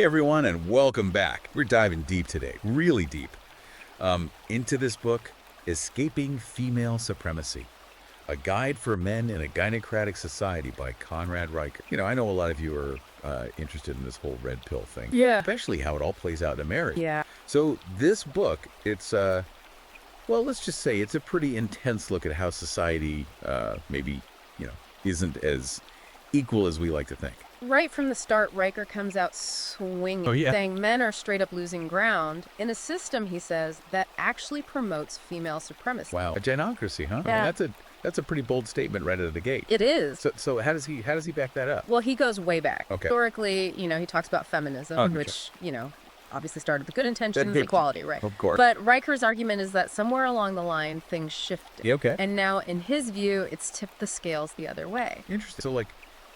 Hey everyone, and welcome back. We're diving deep today, really deep, into this book, Escaping Female Supremacy, a guide for men in a Gynocratic Society by Conrad Riker. You know, I know a lot of you are interested in this whole red pill thing. Yeah. Especially how it all plays out in America. Yeah. So this book, it's, well, let's just say it's a pretty intense look at how society maybe, isn't as equal as we like to think. Right from the start, Riker comes out swinging, saying men are straight up losing ground in a system, he says, that actually promotes female supremacy. Wow, a gynocracy, huh? Yeah. I mean, that's a pretty bold statement right out of the gate. It is. So how does he back that up? Well, he goes way back. Okay. Historically, he talks about feminism, which, obviously started with good intentions, equality, right? Of course. But Riker's argument is that somewhere along the line, things shifted. Yeah, okay. And now, in his view, it's tipped the scales the other way. Interesting. So,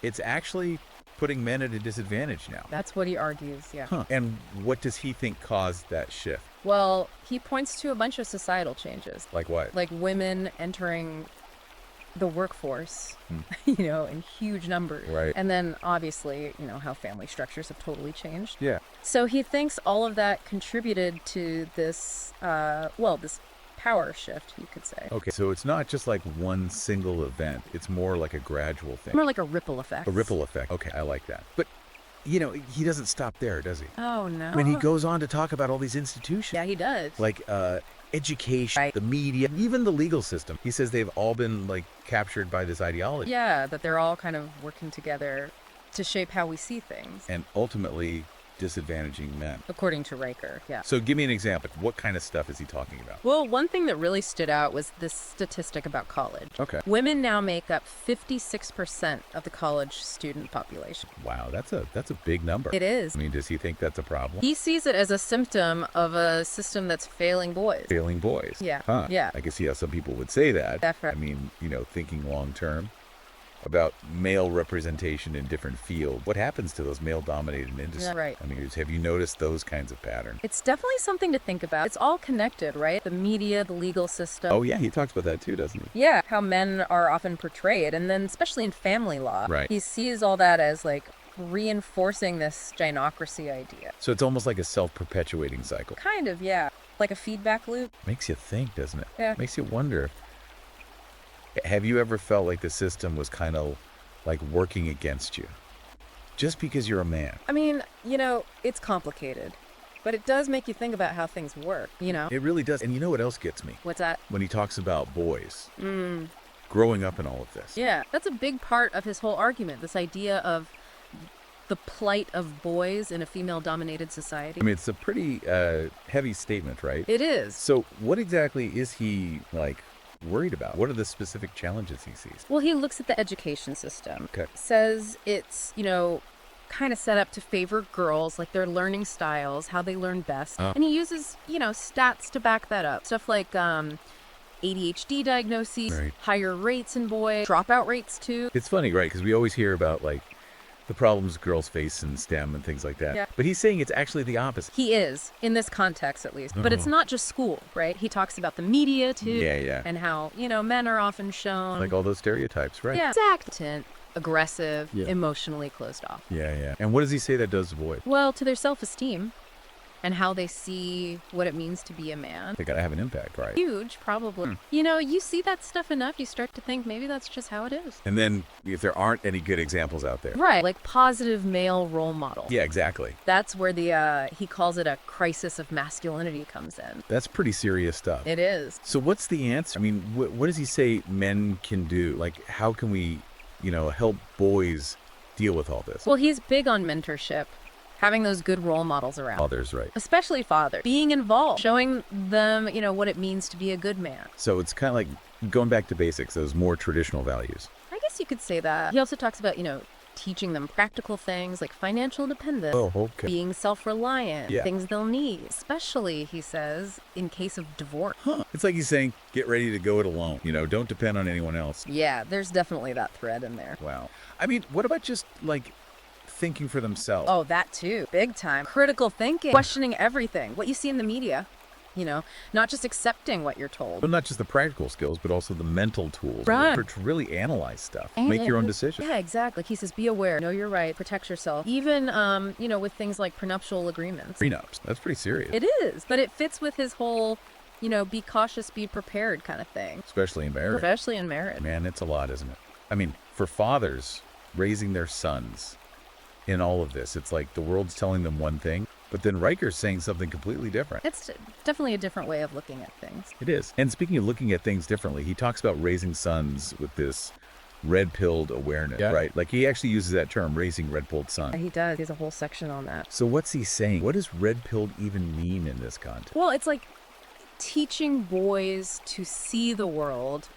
it's actually putting men at a disadvantage now. That's what he argues, yeah. Huh. And what does he think caused that shift? Well, he points to a bunch of societal changes. Like what? Like women entering the workforce, in huge numbers. Right. And then obviously, how family structures have totally changed. Yeah. So he thinks all of that contributed to this, this power shift, you could say. Okay, so it's not just like one single event. It's more like a gradual thing. More like a ripple effect. A ripple effect. Okay, I like that. But, he doesn't stop there, does he? Oh, no. I mean, he goes on to talk about all these institutions. Yeah, he does. Like, education, Right. the media, even the legal system. He says they've all been, captured by this ideology. Yeah, that they're all kind of working together to shape how we see things. And ultimately disadvantaging men. According to Riker, yeah. So give me an example. What kind of stuff is he talking about? Well, one thing that really stood out was this statistic about college. Okay. Women now make up 56% of the college student population. Wow, that's a big number. It is. I mean, does he think that's a problem? He sees it as a symptom of a system that's failing boys. Failing boys. Yeah. Huh. Yeah. I can see how some people would say that. Definitely. I mean, thinking long term about male representation in different fields. What happens to those male-dominated industries? Yeah, right. I mean, have you noticed those kinds of patterns? It's definitely something to think about. It's all connected, right? The media, the legal system. Oh, yeah, he talks about that too, doesn't he? Yeah, how men are often portrayed. And then especially in family law, Right. He sees all that as reinforcing this gynocracy idea. So it's almost like a self-perpetuating cycle. Kind of, yeah. Like a feedback loop. Makes you think, doesn't it? Yeah. Makes you wonder. Have you ever felt like the system was kind of like working against you? Just because you're a man. I mean, it's complicated. But it does make you think about how things work, It really does. And you know what else gets me? What's that? When he talks about boys growing up in all of this. Yeah, that's a big part of his whole argument, this idea of the plight of boys in a female-dominated society. I mean, it's a pretty heavy statement, right? It is. So what exactly is he, worried about? What are the specific challenges he sees? Well, he looks at the education system. Okay. Says it's, kind of set up to favor girls, like their learning styles, how they learn best. And he uses, stats to back that up. Stuff like ADHD diagnoses, Right. higher rates in boys, dropout rates too. It's funny, right? Because we always hear about, the problems girls face in STEM and things like that. Yeah. But he's saying it's actually the opposite. He is, in this context at least. But it's not just school, right? He talks about the media too. Yeah. And how, men are often shown. Like all those stereotypes, right? Yeah, exact. Aggressive, Yeah. emotionally closed off. Yeah. And what does he say that does to boys? Well, to their self-esteem and how they see what it means to be a man. They gotta have an impact, right? Huge, probably. You see that stuff enough, you start to think maybe that's just how it is. And then if there aren't any good examples out there. Right, like positive male role model. Yeah, exactly. That's where the, he calls it a crisis of masculinity comes in. That's pretty serious stuff. It is. So what's the answer? I mean, what does he say men can do? How can we, help boys deal with all this? Well, he's big on mentorship. Having those good role models around. Fathers, right. Especially fathers. Being involved. Showing them, what it means to be a good man. So it's kind of like going back to basics, those more traditional values. I guess you could say that. He also talks about, teaching them practical things like financial independence. Oh, okay. Being self-reliant. Yeah. Things they'll need. Especially, he says, in case of divorce. Huh. It's like he's saying, get ready to go it alone. Don't depend on anyone else. Yeah, there's definitely that thread in there. Wow. I mean, what about just, thinking for themselves? Oh, that too. Big time. Critical thinking. Questioning everything. What you see in the media. not just accepting what you're told. But not just the practical skills, but also the mental tools Right. to really analyze stuff, And make your own decisions. Yeah, exactly. He says, be aware, know your right, protect yourself. Even, with things like prenuptial agreements. Prenups, that's pretty serious. It is, but it fits with his whole, be cautious, be prepared kind of thing. Especially in marriage. Especially in marriage. Man, it's a lot, isn't it? I mean, for fathers raising their sons in all of this, it's like the world's telling them one thing, but then Riker's saying something completely different. It's definitely a different way of looking at things. It is. And speaking of looking at things differently, he talks about raising sons with this red-pilled awareness, right? Like he actually uses that term, raising red-pilled sons. He does. He has a whole section on that. So what's he saying? What does red-pilled even mean in this context? Well, it's like teaching boys to see the world,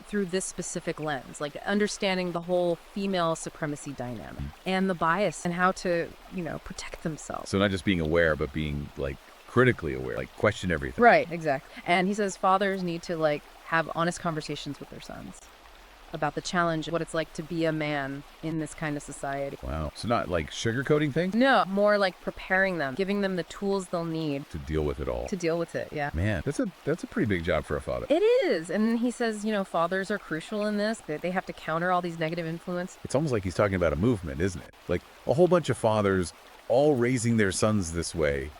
through this specific lens, like understanding the whole female supremacy dynamic and the bias and how to, protect themselves. So not just being aware, but being like critically aware, like question everything. Right, exactly. And he says fathers need to have honest conversations with their sons about the challenge, what it's like to be a man in this kind of society. Wow. So not like sugarcoating things? No, more like preparing them, giving them the tools they'll need To deal with it all. to deal with it, yeah. Man, that's a pretty big job for a father. It is. And he says, fathers are crucial in this, that they have to counter all these negative influence. It's almost like he's talking about a movement, isn't it? Like a whole bunch of fathers all raising their sons this way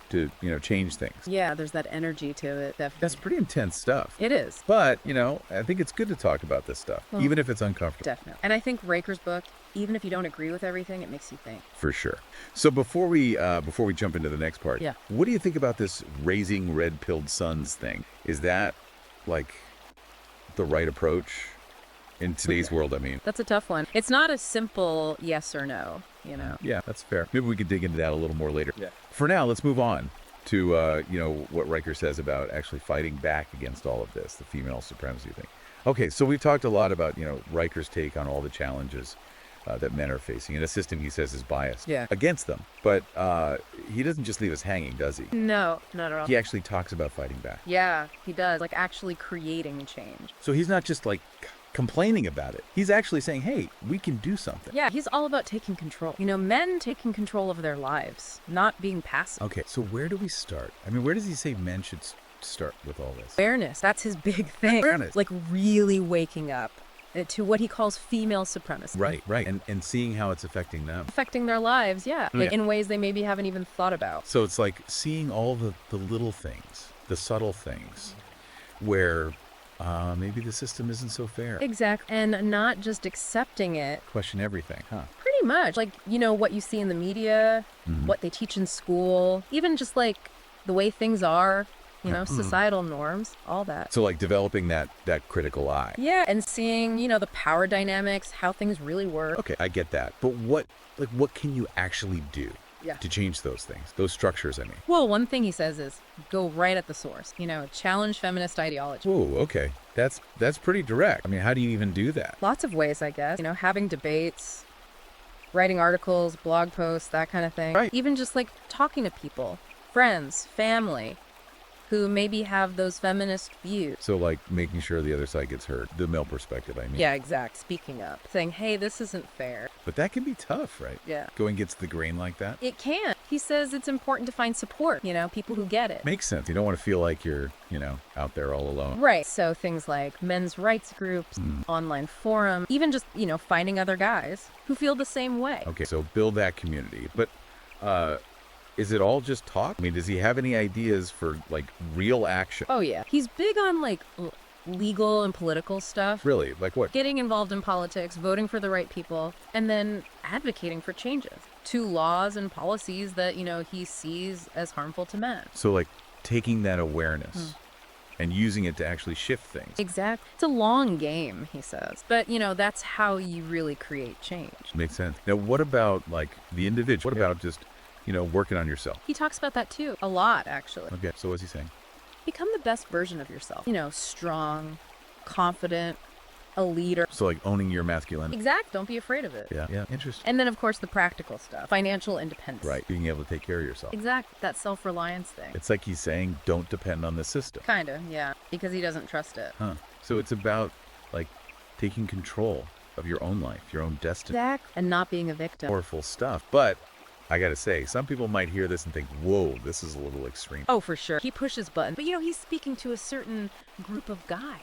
to, change things. Yeah, there's that energy to it. Definitely. That's pretty intense stuff. It is. But, I think it's good to talk about this stuff, even if it's uncomfortable. Definitely. And I think Riker's book, even if you don't agree with everything, it makes you think. For sure. So before we jump into the next part, Yeah. What do you think about this raising red-pilled sons thing? Is that like the right approach in today's world? I mean, That's a tough one. It's not a simple yes or no, yeah, that's fair. Maybe we could dig into that a little more later. Yeah. For now, let's move on to what Riker says about actually fighting back against all of this, the female supremacy thing. Okay, so we've talked a lot about Riker's take on all the challenges that men are facing, and a system he says is biased against them. But he doesn't just leave us hanging, does he? No, not at all. He actually talks about fighting back. Yeah, he does. Actually creating change. So he's not just complaining about it. He's actually saying, hey, we can do something. Yeah, he's all about taking control. Men taking control of their lives, not being passive. Okay, so where do we start? I mean, where does he say men should start with all this? Awareness, that's his big thing. Awareness. Really waking up to what he calls female supremacy. Right. And seeing how it's affecting them. Affecting their lives, in ways they maybe haven't even thought about. So it's like seeing all the little things, the subtle things, where maybe the system isn't so fair. Exactly. And not just accepting it. Question everything, huh? Pretty much. What you see in the media, what they teach in school, even just the way things are, societal norms, all that. So developing that critical eye. Yeah, and seeing, the power dynamics, how things really work. Okay, I get that. But what can you actually do to change those things, those structures, I mean? Well, one thing he says is go right at the source, challenge feminist ideology. Whoa, okay. That's pretty direct. I mean, how do you even do that? Lots of ways, I guess. Having debates, writing articles, blog posts, that kind of thing. Right. Even just talking to people, friends, family, who maybe have those feminist views. So making sure the other side gets heard, the male perspective, I mean. Yeah, exact. Speaking up, saying, hey, this isn't fair. But that can be tough, right? Yeah. Going against the grain like that? It can. He says it's important to find support, people who get it. Makes sense. You don't want to feel like you're, out there all alone. Right. So things like men's rights groups, online forum, even just, finding other guys who feel the same way. Okay, so build that community. But is it all just talk? I mean, does he have any ideas for real action? Oh, yeah. He's big on legal and political stuff. Really? Like what? Getting involved in politics, voting for the right people, and then advocating for changes to laws and policies that, he sees as harmful to men. So taking that awareness and using it to actually shift things. Exactly. It's a long game, he says. But, that's how you really create change. Makes sense. Now, what about the individual? What about just working on yourself? He talks about that too. A lot, actually. Okay, so what's he saying? Become the best version of yourself. Strong, confident, a leader. So owning your masculinity. Exact. Don't be afraid of it. Yeah, interesting. And then, of course, the practical stuff. Financial independence. Right, being able to take care of yourself. Exact. That self-reliance thing. It's like he's saying, don't depend on the system. Kind of, yeah. Because he doesn't trust it. Huh. So it's about, taking control of your own life, your own destiny. Exact. And not being a victim. Powerful stuff. But I gotta say, some people might hear this and think, whoa, this is a little extreme. Oh, for sure. He pushes buttons. But, he's speaking to a certain group of guys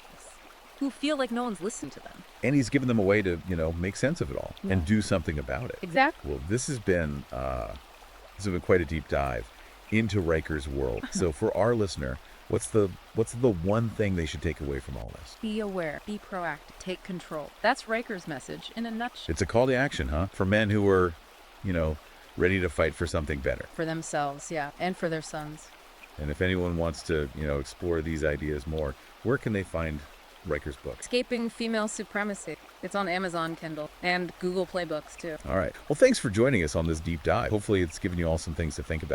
who feel like no one's listened to them. And he's given them a way to, make sense of it all and do something about it. Exactly. Well, this has been quite a deep dive into Riker's world. So for our listener, what's the one thing they should take away from all this? Be aware, be proactive, take control. That's Riker's message in a nutshell. It's a call to action, huh? For men who are, ready to fight for something better. For themselves, yeah, and for their sons. And if anyone wants to, explore these ideas more, where can they find Riker's book? Escaping Female Supremacy. It's on Amazon Kindle and Google Play Books, too. All right. Well, thanks for joining us on this deep dive. Hopefully it's given you all some things to think about.